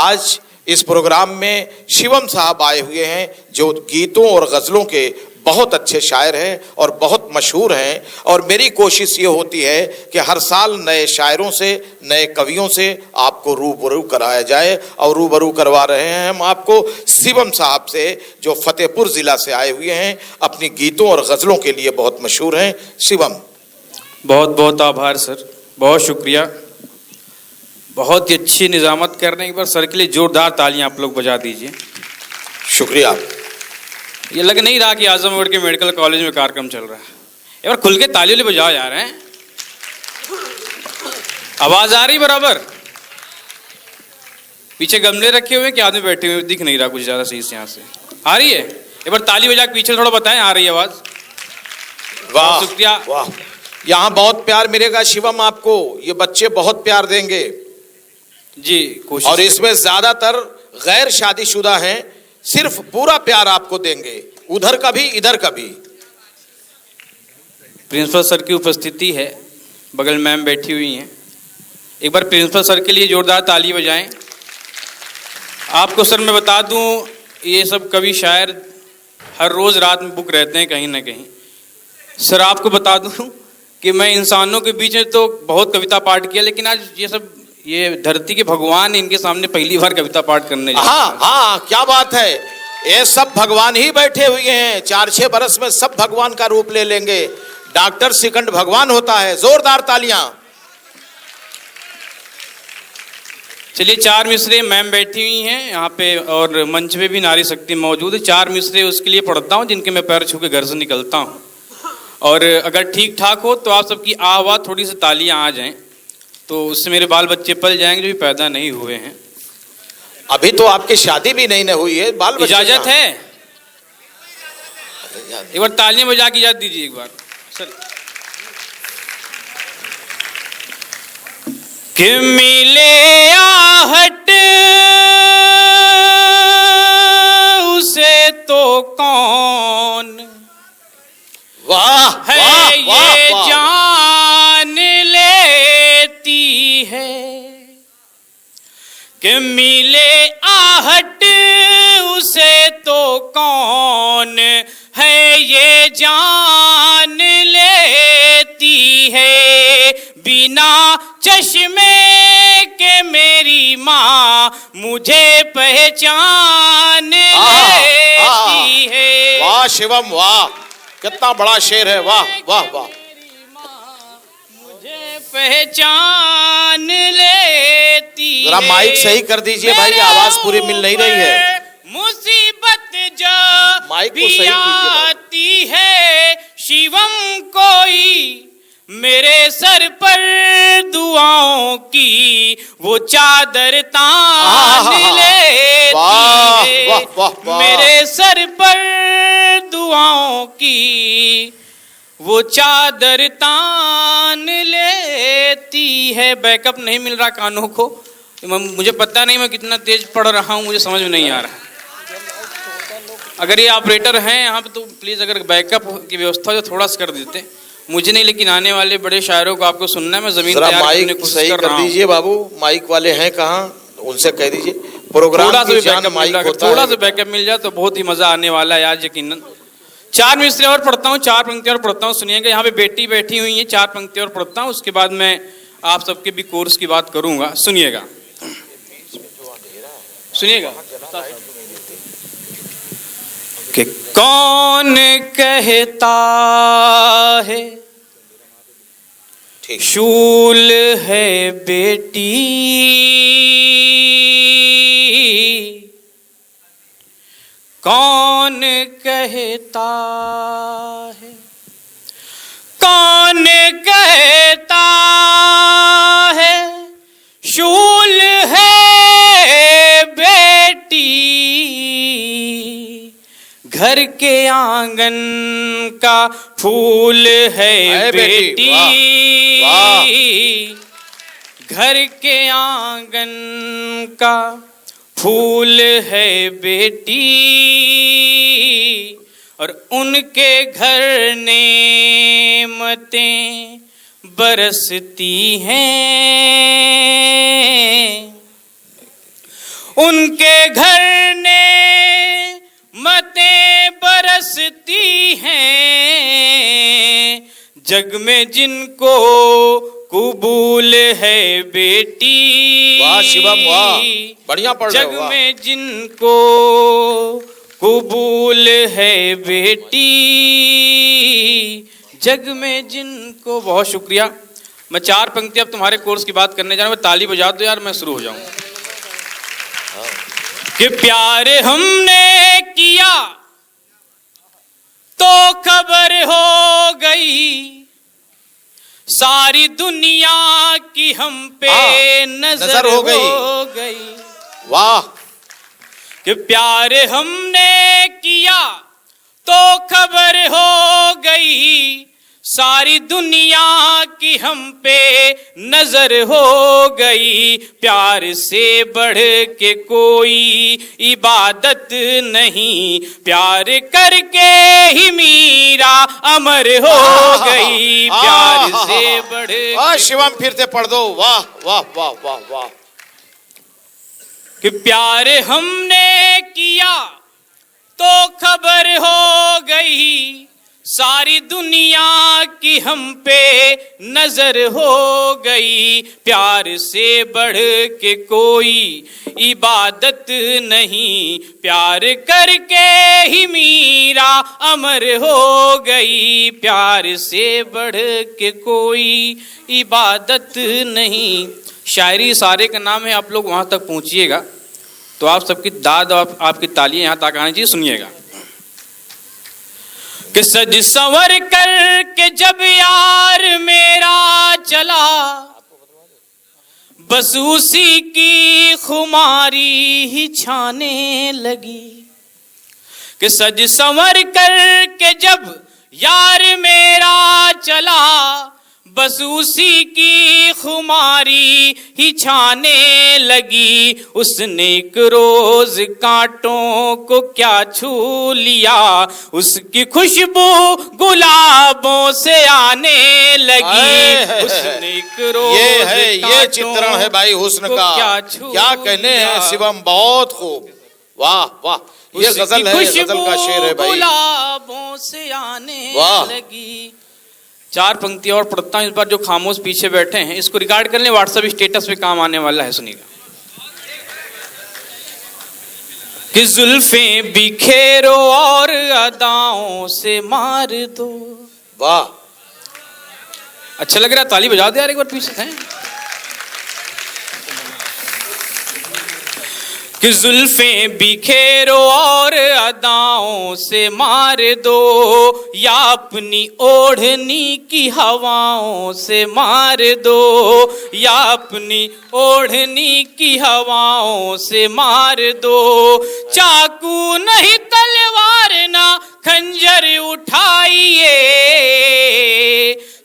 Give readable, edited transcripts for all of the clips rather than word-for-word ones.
आज इस प्रोग्राम में शिवम साहब आए हुए हैं जो गीतों और गज़लों के बहुत अच्छे शायर हैं और बहुत मशहूर हैं। और मेरी कोशिश ये होती है कि हर साल नए शायरों से, नए कवियों से आपको रूबरू कराया जाए, और रूबरू करवा रहे हैं हम आपको शिवम साहब से, जो फतेहपुर ज़िला से आए हुए हैं, अपनी गीतों और गज़लों के लिए बहुत मशहूर हैं। शिवम, बहुत बहुत आभार सर, बहुत शुक्रिया, बहुत ही अच्छी निज़ामत कर रहे हैं। एक बार सर के लिए जोरदार तालियां आप लोग बजा दीजिए। शुक्रिया। ये लग नहीं रहा कि आजमगढ़ के मेडिकल कॉलेज में कार्यक्रम चल रहा है। एक बार खुल के तालियां बजाओ यार, हैं? आवाज आ रही बराबर? पीछे गमले रखे हुए कि आदमी बैठे हुए, दिख नहीं रहा कुछ ज्यादा सही से। यहाँ से आ रही है? एक बार ताली बजा के पीछे थोड़ा बताएं, आ रही है आवाज? वाह, शुक्रिया। वाह, यहाँ बहुत प्यार मिलेगा शिवम आपको, ये बच्चे बहुत प्यार देंगे जी, कोशिश। और इसमें ज्यादातर गैर शादीशुदा हैं, सिर्फ पूरा प्यार आपको देंगे, उधर का भी इधर का भी। प्रिंसिपल सर की उपस्थिति है, बगल मैम बैठी हुई हैं। एक बार प्रिंसिपल सर के लिए जोरदार ताली बजाएं। आपको सर मैं बता दूं, ये सब कवि शायर हर रोज रात में बुक रहते हैं कहीं ना कहीं। सर आपको बता दूं कि मैं इंसानों के बीच में तो बहुत कविता पाठ किया, लेकिन आज ये धरती के भगवान इनके सामने पहली बार कविता पाठ करने जा रहे हैं। हाँ हाँ, क्या बात है, ये सब भगवान ही बैठे हुए हैं, 4-6 बरस में सब भगवान का रूप ले लेंगे। डॉक्टर सेकंड भगवान होता है। जोरदार तालियां। चलिए, 4 मिसरे मैम बैठी हुई हैं यहाँ पे, और मंच पे भी नारी शक्ति मौजूद है। 4 मिसरे उसके लिए पढ़ता हूँ जिनके मैं पैर छू के घर से निकलता हूँ, और अगर ठीक ठाक हो तो आप सबकी आवाज़ थोड़ी सी तालियां आ जाएं, तो उससे मेरे बाल बच्चे पल जाएंगे जो भी पैदा नहीं हुए हैं। अभी तो आपकी शादी भी नहीं हुई है, बाल बच्चे इजाजत है? एक बार तालियां बजा के इजाजत दीजिए एक बार सर। कि मिले आहट उसे तो कौन वाह है वाह, ये वाह, वाह। जान लेती है कि मिले आहट उसे तो कौन है ये जान लेती है। बिना चश्मे के मेरी माँ मुझे पहचान लेती है। वाह शिवम, वाह, कितना बड़ा शेर है। वाह वाह वाह। मुझे पहचान लेती जरा माइक सही कर दीजिए भाई, आवाज पूरी मिल नहीं रही है। मुसीबत जो माइक को भी सही कीजिए आती है, शिवम कोई मेरे सर पर दुआओं की वो चादर तान लेती है। वाह वाह वाह। मेरे सर पर दुआओं की वो चादर तान लेती है। बैकअप नहीं मिल रहा कानों को, मुझे पता नहीं मैं कितना तेज पढ़ रहा हूँ, मुझे समझ में नहीं आ रहा। अगर ये ऑपरेटर हैं यहाँ पे तो प्लीज़ अगर बैकअप की व्यवस्था जो थोड़ा सा कर देते। मुझे नहीं, लेकिन आने वाले बड़े शायरों को आपको सुनना है। मैं जमीन तैयार करने की कोशिश कर रहा हूं। दीजिए बाबू, माइक वाले हैं कहाँ, उनसे कह दीजिए। प्रोग्राम थोड़ा सा बैकअप मिल जाए तो बहुत ही मजा आने वाला है आज यकीनन। 4 मिसरे और पढ़ता हूँ, 4 पंक्तियां और पढ़ता हूँ, सुनिएगा। यहाँ पे बेटी बैठी हुई है, 4 पंक्तियां और पढ़ता हूँ, उसके बाद मैं आप सबके भी कोर्स की बात करूंगा। सुनिएगा सुनिएगा। कि कौन कहता है शूल है बेटी, कौन कहता है, कौन कहता है शूल है बेटी, घर के आंगन का फूल है बेटी, घर के आंगन का फूल है बेटी, और उनके घर नेमतें बरसती हैं, उनके घर ने मतें बरसती हैं, जग में जिनको कबूल है बेटी। वाह शिवम वाह, बढ़िया पढ़ रहे हो, जग वाह। में जिनको कबूल है बेटी, जग में जिनको। बहुत शुक्रिया। मैं 4 पंक्ति अब तुम्हारे कोर्स की बात करने जा रहा हूं। ताली बजा दो यार, मैं शुरू हो जाऊं। कि प्यार हमने किया तो खबर हो गई, सारी दुनिया की हम पे नजर हो गई। वाह। कि प्यार हमने किया तो खबर हो गई, सारी दुनिया की हम पे नजर हो गई। प्यार से बढ़ के कोई इबादत नहीं, प्यार करके ही मीरा अमर हो गई। प्यार से बढ़ वाह शिवम, फिर से पढ़ दो। वाह वाह वाह वाह वाह। कि प्यार हमने किया तो खबर हो गई, सारी दुनिया की हम पे नजर हो गई। प्यार से बढ़ के कोई इबादत नहीं, प्यार करके ही मीरा अमर हो गई। प्यार से बढ़ के कोई इबादत नहीं। शायरी सारे का नाम है, आप लोग वहां तक पहुंचिएगा तो आप सबकी दाद और आपकी तालियां यहां तक आनी चाहिए। सुनिएगा कि सज संवर कर के जब यार मेरा चला, बस उसी की खुमारी ही छाने लगी। कि सज संवर कर के जब यार मेरा चला, बस उसी की खुमारी ही छाने लगी। उसने एक रोज कांटों को क्या छू लिया, उसकी खुशबू गुलाबों से आने लगी। उसने एक रोज ये चित्रण है भाई हुस्न का, क्या कहने हैं शिवम, बहुत खूब। वाह वाह, ये गजल है, गजल का शेर है भाई। गुलाबों से आने लगी। 4 पंक्ति और पढ़ता हूं। इस बार जो खामोश पीछे बैठे हैं इसको रिकॉर्ड कर लें, व्हाट्सएप स्टेटस पे काम आने वाला है। सुनिएगा कि जुल्फें बिखेरो और अदाओं से मार दो। वाह, अच्छा लग रहा है, ताली बजा दे यार एक बार पीछे है। कि जुल्फें बिखेरो और अदाओं से मार दो, या अपनी ओढ़नी की हवाओं से मार दो, या अपनी ओढ़नी की हवाओं से मार दो। चाकू नहीं तलवार ना खंजर उठाइए,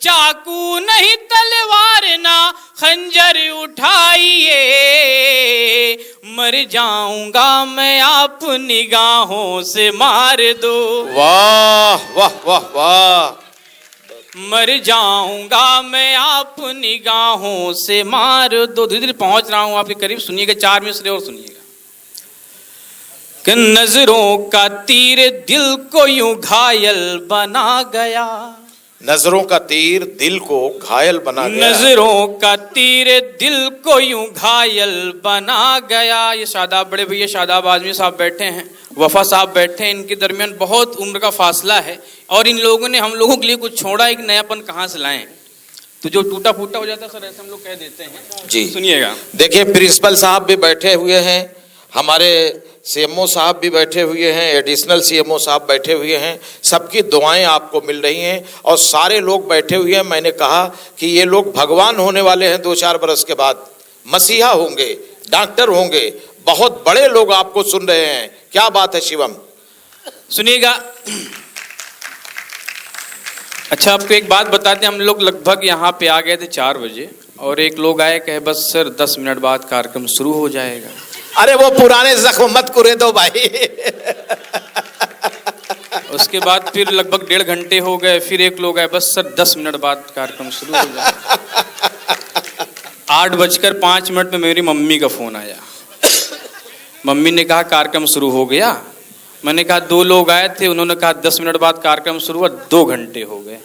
चाकू नहीं तलवार ना खंजर उठाइए। मर जाऊंगा मैं आप निगाहों से मार दो। वाह वाह वाह वाह। मर जाऊंगा मैं आप निगाहों से मार दो। धीरे धीरे पहुंच रहा हूं आपके करीब। सुनिएगा 4 मिसरे और सुनिएगा। कि नजरों का तीर दिल को यूं घायल बना गया, नजरों का तीर दिल को घायल बना गया। नजरों का तीर दिल को यूं घायल बना गया। ये शादाब बड़े भैया शादाब आजमी साहब बैठे हैं, वफा साहब बैठे हैं, इनके दरमियान बहुत उम्र का फासला है और इन लोगों ने हम लोगों के लिए कुछ छोड़ा। एक नयापन कहाँ से लाएं? तो जो टूटा फूटा हो जाता है सर, ऐसे हम लोग कह देते हैं जी। सुनिएगा। देखिए प्रिंसिपल साहब भी बैठे हुए हैं, हमारे सीएमओ साहब भी बैठे हुए हैं, एडिशनल सीएमओ साहब बैठे हुए हैं। सबकी दुआएं आपको मिल रही हैं और सारे लोग बैठे हुए हैं। मैंने कहा कि ये लोग भगवान होने वाले हैं 2-4 बरस के बाद, मसीहा होंगे, डॉक्टर होंगे, बहुत बड़े लोग आपको सुन रहे हैं। क्या बात है शिवम, सुनिएगा। अच्छा आपको एक बात बताते हैं, हम लोग लगभग यहाँ पे आ गए थे 4 बजे और एक लोग आए कहे बस सर 10 मिनट बाद कार्यक्रम शुरू हो जाएगा। अरे वो पुराने जख्म मत कुरे दो भाई। उसके बाद फिर लगभग 1.5 घंटे हो गए, फिर एक लोग आए बस सर 10 मिनट बाद कार्यक्रम शुरू हो जाएगा। 8:05 में मेरी मम्मी का फोन आया मम्मी ने कहा कार्यक्रम शुरू हो गया। मैंने कहा 2 लोग आए थे, उन्होंने कहा 10 मिनट बाद कार्यक्रम शुरू हुआ, 2 घंटे हो गए।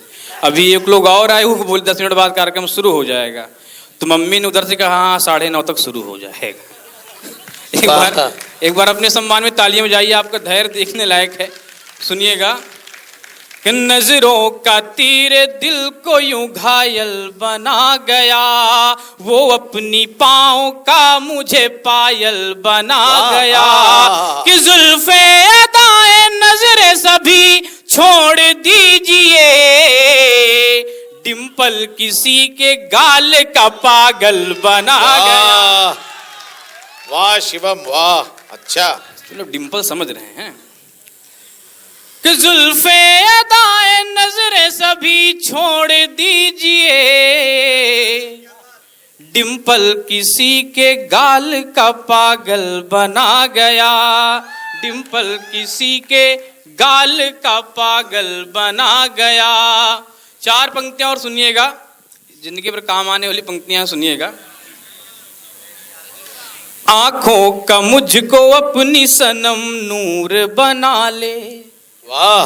अभी 1 लोग और आए, वो बोले 10 मिनट बाद कार्यक्रम शुरू हो जाएगा। तो मम्मी ने उधर से कहा हाँ 9:30 तक शुरू हो जाएगा। एक बार अपने सम्मान में तालियां बजाइए, आपका धैर्य देखने लायक है। सुनिएगा कि नजरों का तीर दिल को यूं घायल बना गया, वो अपनी पाँव का मुझे पायल बना गया। कि जुल्फे अदाएं नजरे सभी छोड़ दीजिए, डिंपल किसी के गाल का पागल बना गया। वाह शिवम वाह, अच्छा तुम लोग डिंपल समझ रहे हैं। कि जुल्फे अदाएं नजरे सभी छोड़ दीजिए, डिंपल किसी के गाल का पागल बना गया। डिंपल किसी के गाल का पागल बना गया। 4 पंक्तियां और सुनिएगा, जिंदगी पर काम आने वाली पंक्तियां सुनिएगा। आंखों का मुझको अपनी सनम नूर बना ले, वाह।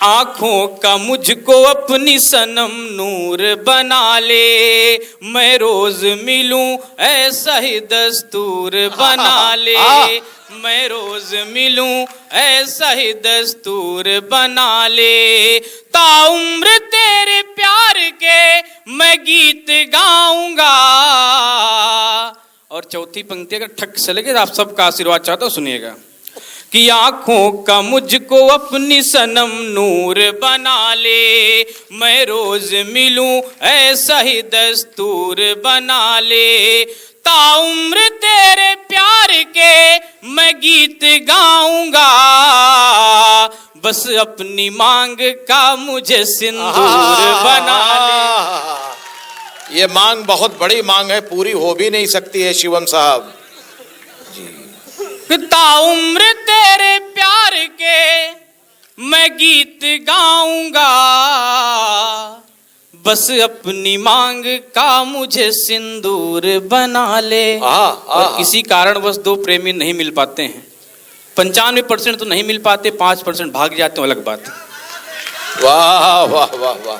आंखों का मुझको अपनी सनम नूर बना ले, मैं रोज मिलूं ऐसा ही दस्तूर बना ले। मैं रोज मिलूं ऐसा ही दस्तूर बना ले, ताउम्र तेरे प्यार के मैं गीत गाऊंगा। और चौथी पंक्ति अगर ठक से लगे आप सबका आशीर्वाद चाहता हूं, सुनिएगा। कि आंखों का मुझको अपनी सनम नूर बना ले, मैं रोज मिलूं ऐसा ही दस्तूर बना ले, ताउम्र तेरे प्यार के मैं गीत गाऊंगा, बस अपनी मांग का मुझे सिंदूर बना ले। ये मांग बहुत बड़ी मांग है, पूरी हो भी नहीं सकती है शिवम साहब। ताउम्र तेरे प्यार के मैं गीत गाऊंगा, बस अपनी मांग का मुझे सिंदूर बना ले। और किसी कारणवश 2 प्रेमी नहीं मिल पाते हैं, 95% तो नहीं मिल पाते, 5% भाग जाते हैं, अलग बात है। वाह वाह वाह वाह।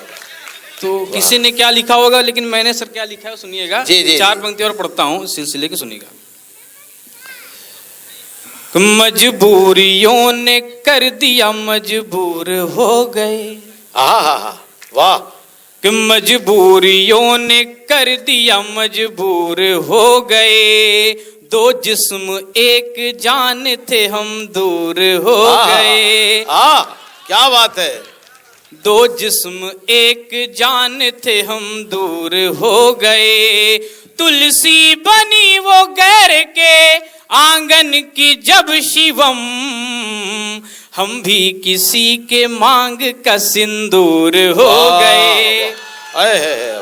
तो किसी ने क्या लिखा होगा, लेकिन मैंने सर क्या लिखा है सुनिएगा। जी, जी, 4 पंक्ति और पढ़ता हूँ सिलसिले के, सुनिएगा। मजबूरियों ने कर दिया मजबूर हो गए, वाह। कि मजबूरियों ने कर दिया मजबूर हो गए, 2 जिस्म एक जान थे हम दूर हो गए। क्या बात है। 2 जिस्म एक जान थे हम दूर हो गए, तुलसी बनी वो गैर के आंगन की जब शिवम, हम भी किसी के मांग का सिंदूर हो गए।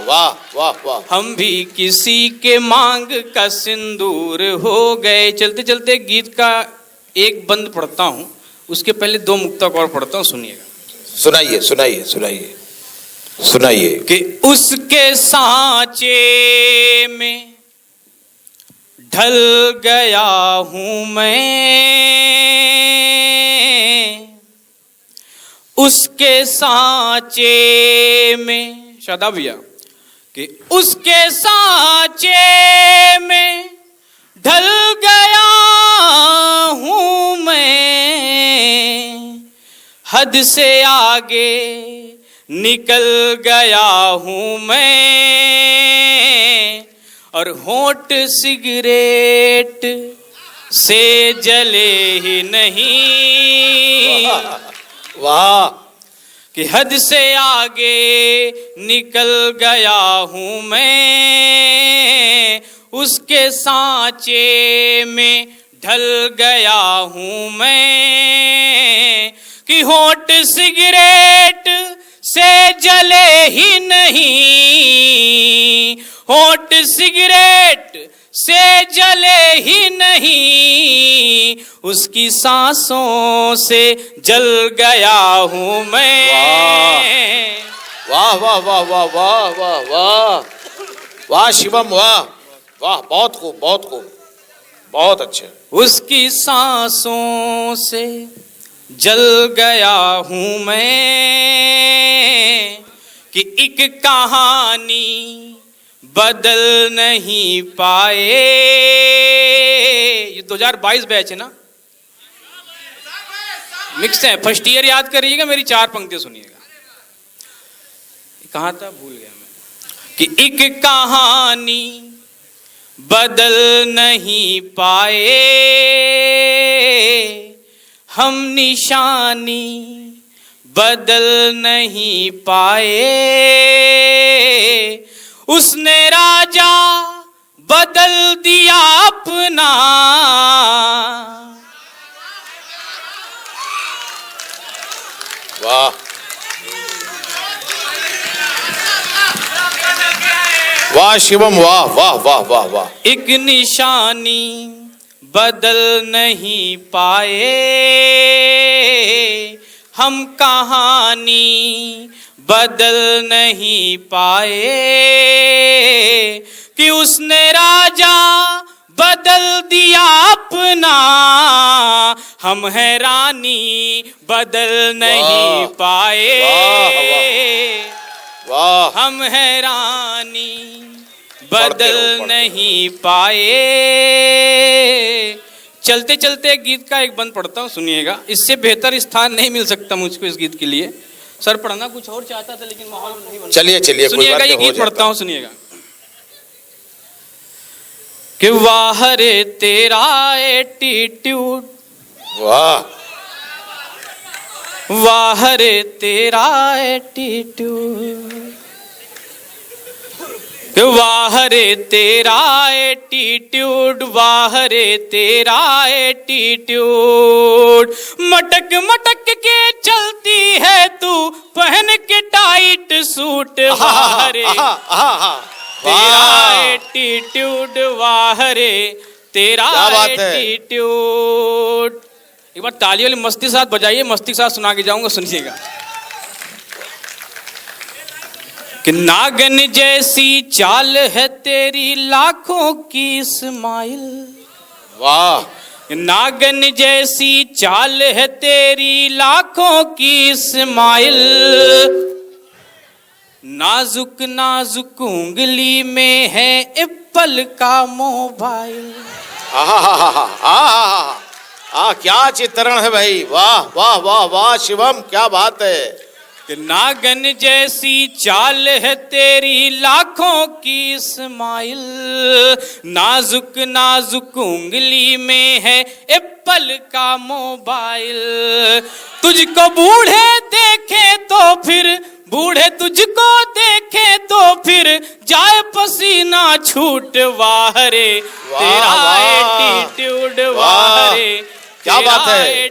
वाह वाह वाह। हम भी किसी के मांग का सिंदूर हो गए। चलते चलते गीत का एक बंद पढ़ता हूँ, उसके पहले 2 मुक्तक और पढ़ता हूँ, सुनिएगा। सुनाइए सुनाइए सुनाइए सुनाइए। कि उसके सांचे में ढल गया हूं मैं, उसके सांचे में, शादा भैया, कि उसके सांचे में ढल गया हूं मैं, हद से आगे निकल गया हूं मैं, और होंठ सिगरेट से जले ही नहीं। वाह। कि हद से आगे निकल गया हूं मैं, उसके सांचे में ढल गया हूं मैं, कि होंठ सिगरेट से जले ही नहीं, होंठ सिगरेट से जले ही नहीं, उसकी सांसों से जल गया हूं मैं। वाह वाह वाह वाह वाह वाह वाह वाह शिवम, वाह वाह, बहुत खूब बहुत खूब बहुत अच्छे। उसकी सांसों से जल गया हूं मैं कि एक कहानी बदल नहीं पाए। ये 2022 बैच है ना, मिक्स है, फर्स्ट ईयर याद करिएगा, मेरी 4 पंक्तियां सुनिएगा। कहाँ था, भूल गया मैं। कि एक कहानी बदल नहीं पाए, हम निशानी बदल नहीं पाए। उसने राजा बदल दिया अपना, वाह वाह शिवम, वाह वाह वाह वाह वाह। एक निशानी बदल नहीं पाए, हम कहानी बदल नहीं पाए। कि उसने राजा बदल दिया अपना, हम है रानी बदल नहीं पाए। वाह, हम है रानी बदल नहीं पाए। चलते चलते गीत का एक बंद पढ़ता हूँ, सुनिएगा। इससे बेहतर स्थान नहीं मिल सकता मुझको इस गीत के लिए। सर पढ़ना कुछ और चाहता था लेकिन माहौल नहीं बना। चलिए चलिए, सुनिएगा, ये गीत पढ़ता हूँ, सुनिएगा। कि वाह रे तेरा एटीट्यूड, वाह वाह रे तेरा एटीट्यूड, वाह रे तेरा एटीट्यूड, वाह रे तेरा एटीट्यूड। मटक मटक के चलती है तू पहन के टाइट सूट, वाह रे तेरा एटीट्यूड, वाह रे तेरा एटीट्यूड। एक बार ताली वाली मस्ती के साथ बजाइए, मस्ती के साथ सुना के जाऊंगा, सुनिएगा। कि नागन जैसी चाल है तेरी लाखों की स्माइल, वाह। नागन जैसी चाल है तेरी लाखों की स्माइल। नाजुक नाजुक उंगली में है एप्पल का मोबाइल। क्या चित्रण है भाई, वाह वाह वाह वाह शिवम, क्या बात है। नागन जैसी चाल है तेरी लाखों की स्माइल, नाजुक नाजुक उंगली में है एप्पल का मोबाइल। तुझको बूढ़े देखे तो फिर, बूढ़े तुझको देखे तो फिर जाए पसीना छूट, वाह रे तेरा एटीट्यूड, वाह रे क्या बात है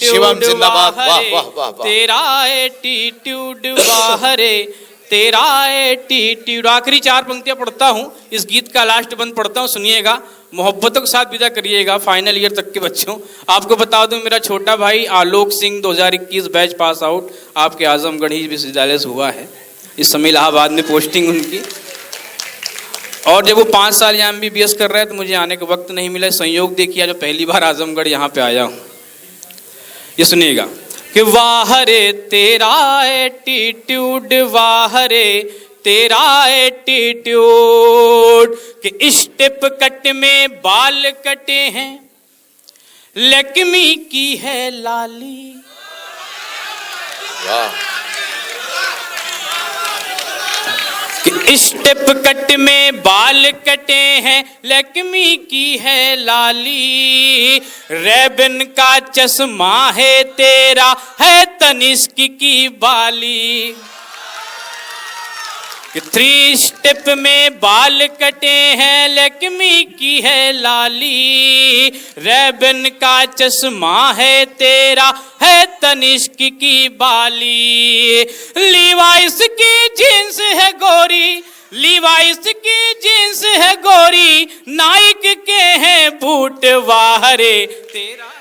शिवम, जिंदाबाद, वाह वाह वाह। तेरा एटीट्यूड, वाह रे तेरा एटीट्यूड। आखिरी 4 पंक्तियां पढ़ता हूँ, इस गीत का लास्ट बंद पढ़ता हूँ, सुनिएगा। मोहब्बतों के साथ विदा करिएगा फाइनल ईयर तक के बच्चों। आपको बता दूं, मेरा छोटा भाई Alok Singh 2021 batch pass out आपके आजमगढ़ ही विश्वविद्यालय से हुआ है। इस समय इलाहाबाद में पोस्टिंग उनकी, और जब वो 5 साल यहाँ MBBS कर रहे हैं तो मुझे आने का वक्त नहीं मिला। संयोग देखिए, जो पहली बार आजमगढ़ यहाँ पे आया हूँ। ये सुनिएगा। कि वाह रे तेरा एटीट्यूड, वाह रे तेरा एटीट्यूड। कि स्टेप कट में बाल कटे हैं, लक्ष्मी की है लाली। कि स्टेप कट में बाल कटे हैं, लक्ष्मी की है लाली। रेबन का चश्मा है तेरा, है तनिष्क की बाली। 3 स्टेप में बाल कटे हैं, लक्ष्मी की है लाली। रेबन का चश्मा है तेरा, है तनिष्क की बाली। लीवाइस की जींस है गोरी, लीवाइस की जींस है गोरी, नाइक के हैं बूट, वाह रे तेरा